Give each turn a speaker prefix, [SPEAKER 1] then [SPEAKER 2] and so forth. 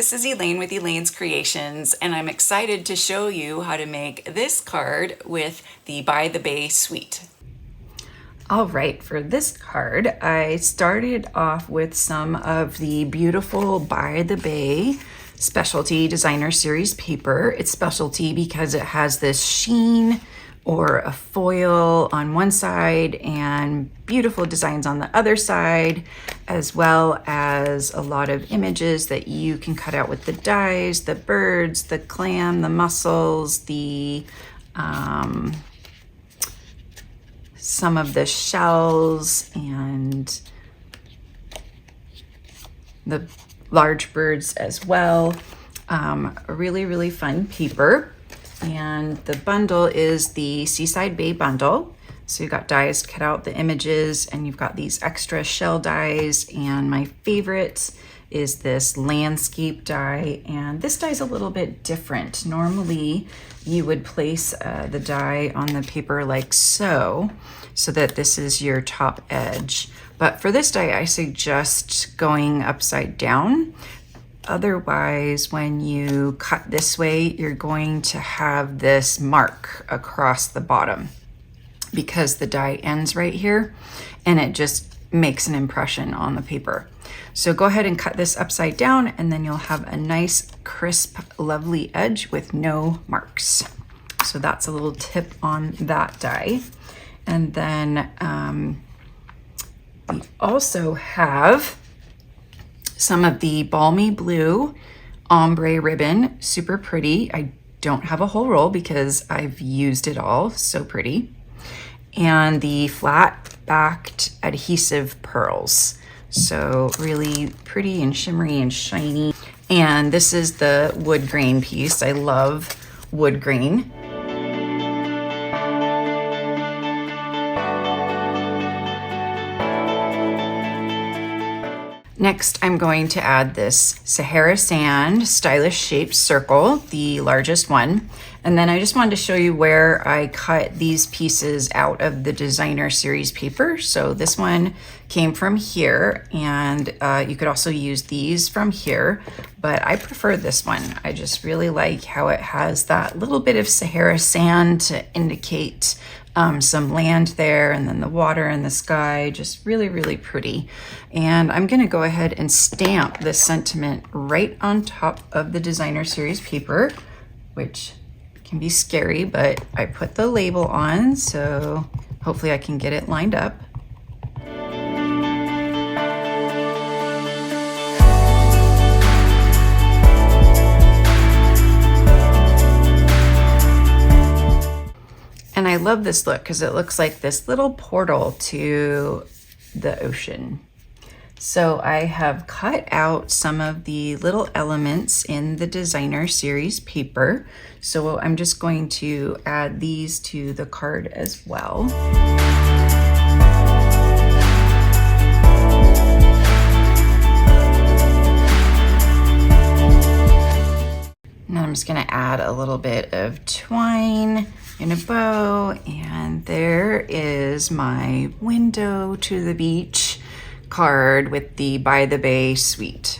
[SPEAKER 1] this is Elaine with Elaine's Creations, and I'm excited to show you how to make this card with the By the Bay suite. All right, for this card, I started off with some of the beautiful By the Bay Specialty Designer Series paper. It's specialty because it has this sheen or a foil on one side and beautiful designs on the other side, as well as a lot of images that you can cut out with the dies, the birds, the clam, the mussels, the some of the shells and the large birds as well. A really, really fun paper. And the bundle is the Seaside Bay bundle. So you've got dies to cut out the images, and you've got these extra shell dies. And my favorite is this landscape die. And this die is a little bit different. Normally you would place the die on the paper like so that this is your top edge. But for this die, I suggest going upside down. Otherwise, when you cut this way, you're going to have this mark across the bottom because the die ends right here and it just makes an impression on the paper. So go ahead and cut this upside down, and then you'll have a nice, crisp, lovely edge with no marks. So that's a little tip on that die. And then we also have some of the Balmy Blue ombre ribbon, super pretty. I don't have a whole roll because I've used it all, so pretty. And the flat backed adhesive pearls. So really pretty and shimmery and shiny. And this is the wood grain piece. I love wood grain. Next, I'm going to add this Sahara Sand Stylish Shaped Circle, the largest one. And then I just wanted to show you where I cut these pieces out of the Designer Series paper. So this one came from here, and you could also use these from here, but I prefer this one. I just really like how it has that little bit of Sahara sand to indicate some land there, and then the water and the sky, just really, really pretty. And I'm gonna go ahead and stamp this sentiment right on top of the Designer Series paper, which can be scary, but I put the label on, so hopefully I can get it lined up. And I love this look because it looks like this little portal to the ocean. So I have cut out some of the little elements in the Designer Series paper. So I'm just going to add these to the card as well. Now I'm just gonna add a little bit of twine in a bow, and there is my window to the beach card with the By the Bay suite.